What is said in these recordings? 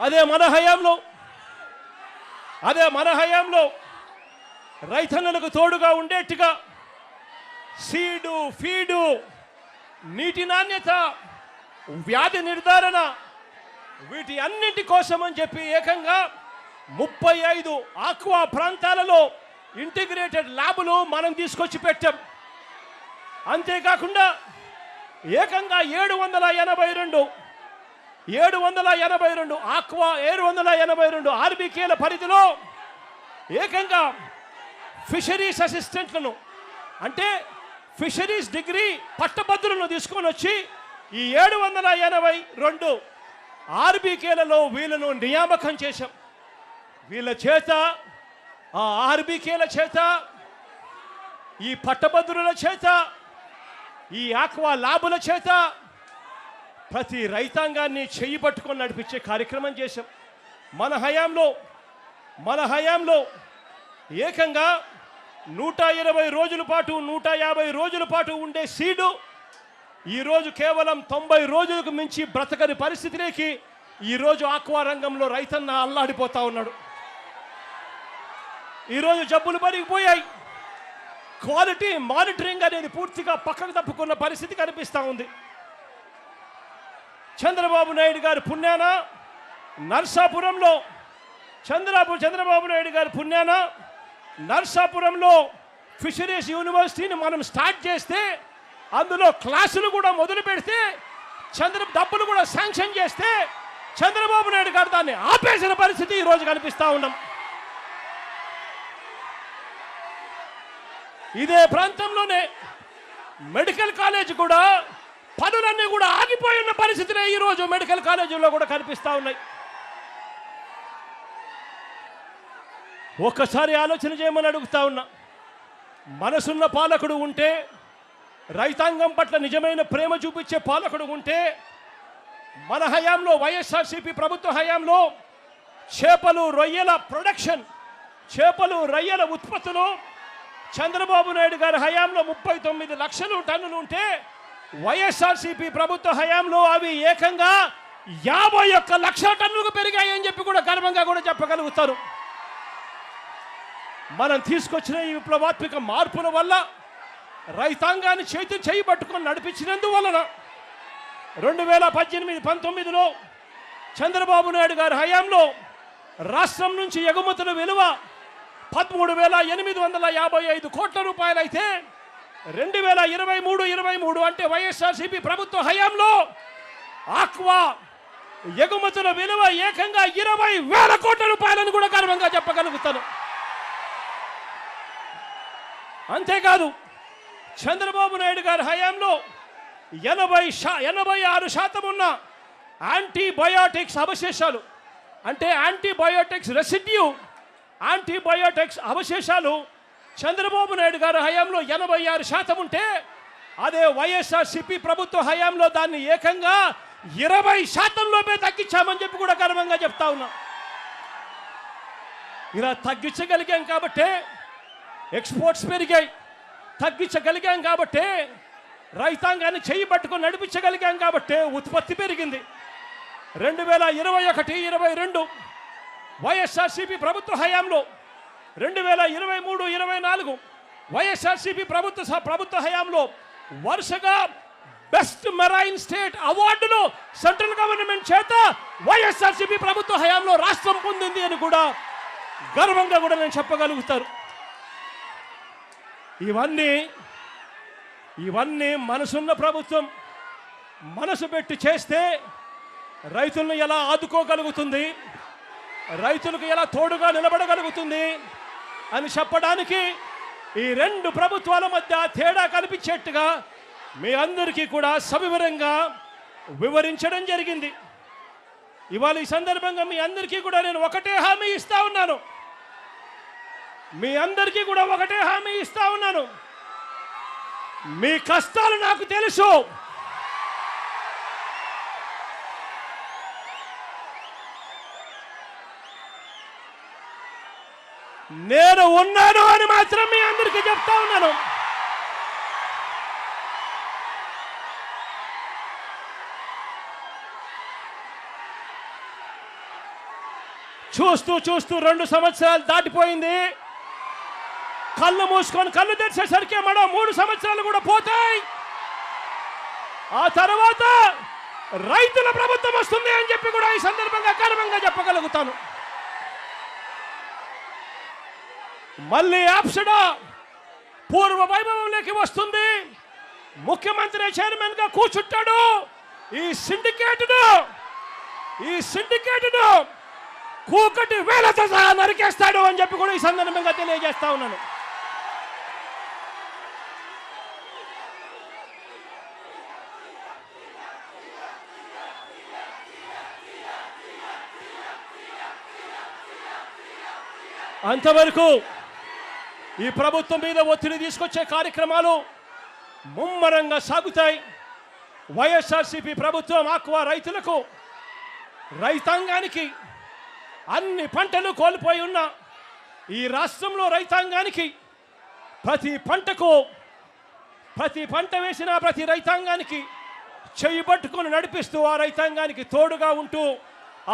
అదే మన హయాంలో రైతన్నలకు తోడుగా ఉండేట్టుగా సీడు, ఫీడు, నీటి నాణ్యత, వ్యాధి నిర్ధారణ, వీటి అన్నింటి కోసం అని చెప్పి ఏకంగా 35 ఆక్వా ప్రాంతాలలో ఇంటిగ్రేటెడ్ ల్యాబులు మనం తీసుకొచ్చి పెట్టాం. అంతేకాకుండా ఏకంగా 782 ఆక్వా 782 ఆర్బీకేల పరిధిలో ఏకంగా ఫిషరీస్ అసిస్టెంట్లను, అంటే ఫిషరీస్ డిగ్రీ పట్టభద్రులను తీసుకొని వచ్చి ఈ 782 ఆర్బీకేలలో వీళ్ళను నియామకం చేశాం. వీళ్ళ చేత, ఆ ఆర్బీకేల చేత, ఈ పట్టభద్రుల చేత, ఈ ఆక్వా ల్యాబుల చేత ప్రతి రైతాంగాన్ని చెయ్యి పట్టుకొని నడిపించే కార్యక్రమం చేశాం. మన హయాంలో ఏకంగా 120 రోజుల పాటు 150 రోజుల పాటు ఉండే సీడు ఈరోజు కేవలం 90 రోజులకు మించి బ్రతకని పరిస్థితిలోకి ఈరోజు ఆక్వా రంగంలో రైతన్న అల్లాడిపోతా ఉన్నాడు. ఈరోజు జబ్బులు పెరిగిపోయాయి. క్వాలిటీ మానిటరింగ్ అనేది పూర్తిగా పక్కకు తప్పుకున్న పరిస్థితి కనిపిస్తూ ఉంది. చంద్రబాబు నాయుడు గారి పుణ్యాన నర్సాపురంలో నర్సాపురంలో ఫిషరీస్ యూనివర్సిటీని మనం స్టార్ట్ చేస్తే, అందులో క్లాసులు కూడా మొదలు పెడితే, డబ్బులు కూడా శాంక్షన్ చేస్తే చంద్రబాబు నాయుడు గారు దాన్ని ఆపేసిన పరిస్థితి ఈరోజు కనిపిస్తూ ఉన్నాం. ఇదే ప్రాంతంలోనే మెడికల్ కాలేజ్ కూడా పనులన్నీ కూడా ఆగిపోయి ఉన్న పరిస్థితులే ఈరోజు మెడికల్ కాలేజీల్లో కూడా కనిపిస్తూ ఉన్నాయి. ఒక్కసారి ఆలోచన చేయమని అడుగుతా ఉన్నా. మనసున్న పాలకుడు ఉంటే, రైతాంగం పట్ల నిజమైన ప్రేమ చూపించే పాలకుడు ఉంటే, మన హయాంలో వైఎస్ఆర్సీపీ ప్రభుత్వ హయాంలో చేపలు రొయ్యల ప్రొడక్షన్, చేపలు రొయ్యల ఉత్పత్తులు చంద్రబాబు నాయుడు గారి హయాంలో 39 లక్షల టన్నులు ఉంటే, వైఎస్ఆర్సీపీ ప్రభుత్వ హయాంలో అవి ఏకంగా 51 లక్షల టన్నులకు పెరిగాయని చెప్పి కూడా గర్వంగా కూడా చెప్పగలుగుతారు. మనం తీసుకొచ్చిన ఈ విప్లవాత్మక మార్పుల వల్ల, రైతాంగాన్ని చేయి పట్టుకొని నడిపించినందువలన 2018-19లో చంద్రబాబు నాయుడు గారి హయాంలో రాష్ట్రం నుంచి ఎగుమతుల విలువ 13,855 కోట్ల రూపాయలు అయితే 2023 అంటే వైఎస్ఆర్సీపీ ప్రభుత్వ హయాంలో ఆక్వా ఎగుమతుల విలువ ఏకంగా 20,000 కోట్ల రూపాయలను కూడా గర్వంగా చెప్పగలుగుతాను. అంతేకాదు, చంద్రబాబు నాయుడు గారి హయాంలో 86% ఉన్న యాంటీబయోటిక్స్ అవశేషాలు, అంటే యాంటీబయోటిక్స్ అవశేషాలు చంద్రబాబు నాయుడు గారి హయాంలో 86% ఉంటే, అదే వైఎస్ఆర్సీపీ ప్రభుత్వ హయాంలో దాన్ని ఏకంగా 20%లోపే తగ్గించామని చెప్పి కూడా గర్వంగా చెప్తా ఉన్నాం. ఇలా తగ్గించగలిగాం కాబట్టే ఎక్స్పోర్ట్స్ పెరిగాయి, తగ్గించగలిగాం కాబట్టే రైతాంగాన్ని చెయ్యి పట్టుకొని నడిపించగలిగాం కాబట్టే ఉత్పత్తి పెరిగింది. 2021-22 వైఎస్ఆర్సీపీ ప్రభుత్వ హయాంలో, 2023-24 వైఎస్ఆర్సీపీ ప్రభుత్వ హయాంలో వరుసగా బెస్ట్ మెరైన్ స్టేట్ అవార్డును సెంట్రల్ గవర్నమెంట్ చేత వైఎస్ఆర్సీపీ ప్రభుత్వ హయాంలో రాష్ట్రం పొందింది అని కూడా గర్వంగా కూడా నేను చెప్పగలుగుతాను. ఇవన్నీ మనసున్న ప్రభుత్వం మనసు పెట్టి చేస్తే రైతులను ఎలా ఆదుకోగలుగుతుంది, రైతులకు ఎలా తోడుగా నిలబడగలుగుతుంది అని చెప్పడానికి ఈ రెండు ప్రభుత్వాల మధ్య తేడా కనిపించేట్టుగా మీ అందరికీ కూడా సవివరంగా వివరించడం జరిగింది. ఇవాళ ఈ సందర్భంగా మీ అందరికీ కూడా నేను ఒకటే హామీ ఇస్తా ఉన్నాను. మీ కష్టాలు నాకు తెలుసు. నేను ఉన్నాను అని మాత్రం మీ అందరికీ చెప్తా ఉన్నాను. చూస్తూ చూస్తూ 2 సంవత్సరాలు దాటిపోయింది. కళ్ళు మూసుకొని కళ్ళు తెరిచేసరికి మరో 3 సంవత్సరాలు కూడా పోతాయి. ఆ తర్వాత రైతుల ప్రభుత్వం వస్తుంది అని చెప్పి కూడా ఈ సందర్భంగా గర్వంగా చెప్పగలుగుతాను. మళ్ళీ ఆప్షడా పూర్వ వైభవంలోకి వస్తుంది. ముఖ్యమంత్రి చైర్మన్ గా కూర్చుంటాడు. ఈ సిండికేట్ను కూకటి వేలతో సహా నరికేస్తాడు అని చెప్పి కూడా ఈ సందర్భంగా తెలియజేస్తా ఉన్నాను. అంతవరకు ఈ ప్రభుత్వం మీద ఒత్తిడి తీసుకొచ్చే కార్యక్రమాలు ముమ్మరంగా సాగుతాయి. వైఎస్ఆర్సీపీ ప్రభుత్వం ఆక్వా రైతులకు, రైతాంగానికి, అన్ని పంటలు కోల్పోయి ఉన్న ఈ రాష్ట్రంలో రైతాంగానికి ప్రతి పంట వేసిన ప్రతి రైతాంగానికి చెయ్యి పట్టుకొని నడిపిస్తూ ఆ రైతాంగానికి తోడుగా ఉంటూ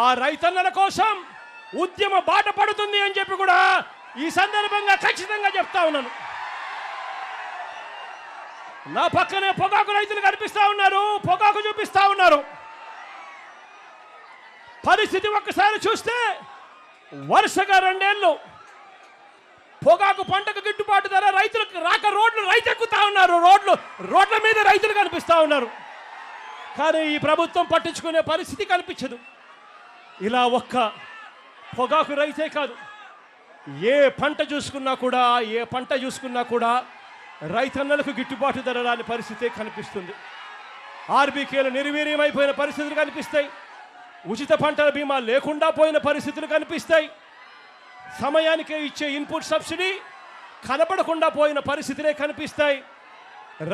ఆ రైతన్నల కోసం ఉద్యమ బాట పడుతుంది అని చెప్పి కూడా ఈ సందర్భంగా ఖచ్చితంగా చెప్తా ఉన్నాను. నా పక్కనే పొగాకు రైతులు కనిపిస్తా ఉన్నారు, పొగాకు చూపిస్తా ఉన్నారు. పరిస్థితి ఒక్కసారి చూస్తే వరుసగా 2 ఏళ్ళు పొగాకు పంటకు గిట్టుబాటు ధర రైతులకు రాక రైతు ఎక్కుతా ఉన్నారు. రోడ్ల మీద రైతులు కనిపిస్తా ఉన్నారు. కానీ ఈ ప్రభుత్వం పట్టించుకునే పరిస్థితి కనిపించదు. ఇలా ఒక్క పొగాకు రైతే కాదు, ఏ పంట చూసుకున్నా కూడా రైతన్నలకు గిట్టుబాటు ధర రాని పరిస్థితే కనిపిస్తుంది. ఆర్బీకేలు నిర్వీర్యమైపోయిన పరిస్థితులు కనిపిస్తాయి. ఉచిత పంటల బీమా లేకుండా పోయిన పరిస్థితులు కనిపిస్తాయి. సమయానికే ఇచ్చే ఇన్పుట్ సబ్సిడీ కనపడకుండా పోయిన పరిస్థితులే కనిపిస్తాయి.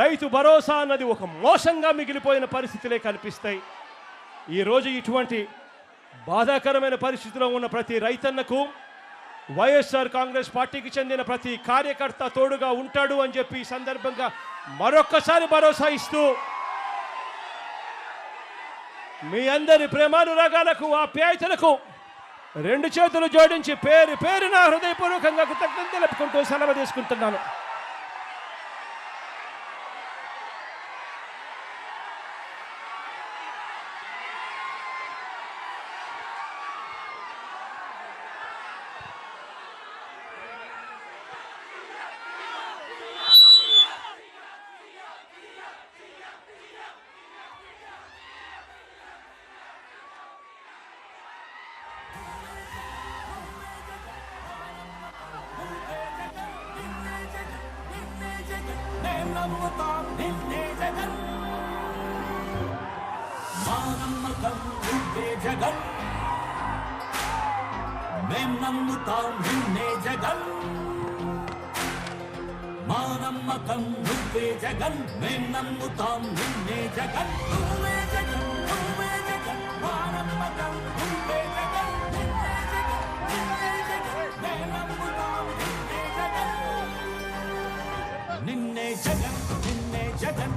రైతు భరోసా అన్నది ఒక మోసంగా మిగిలిపోయిన పరిస్థితులే కనిపిస్తాయి. ఈరోజు ఇటువంటి బాధాకరమైన పరిస్థితిలో ఉన్న ప్రతి రైతన్నకు వైఎస్ఆర్ కాంగ్రెస్ పార్టీకి చెందిన ప్రతి కార్యకర్త తోడుగా ఉంటాడు అని చెప్పి ఈ సందర్భంగా మరొక్కసారి భరోసా ఇస్తూ మీ అందరి ప్రేమానురాగాలకు, ఆప్యాయతలకు 2 చేతులు జోడించి పేరున హృదయపూర్వకంగా కృతజ్ఞతలు తెలుపుకుంటూ సెలవు తీసుకుంటున్నాను. నమ్ముతాం నిన్నే జగన్ మా నమ్మకం నువ్వే జగన్ మేం నమ్ముతాం నిన్నే జగన్ మా నమ్మకం నువ్వే జగన్ మేం నమ్ముతాం నిన్నే జగన్ నువ్వే జగన్ నువ్వే జగన్ మా నమ్మకం నువ్వే జగన్ నిన్నే జగన్ మేం నమ్ముతాం నిన్నే జగన్ నిన్నే జగన్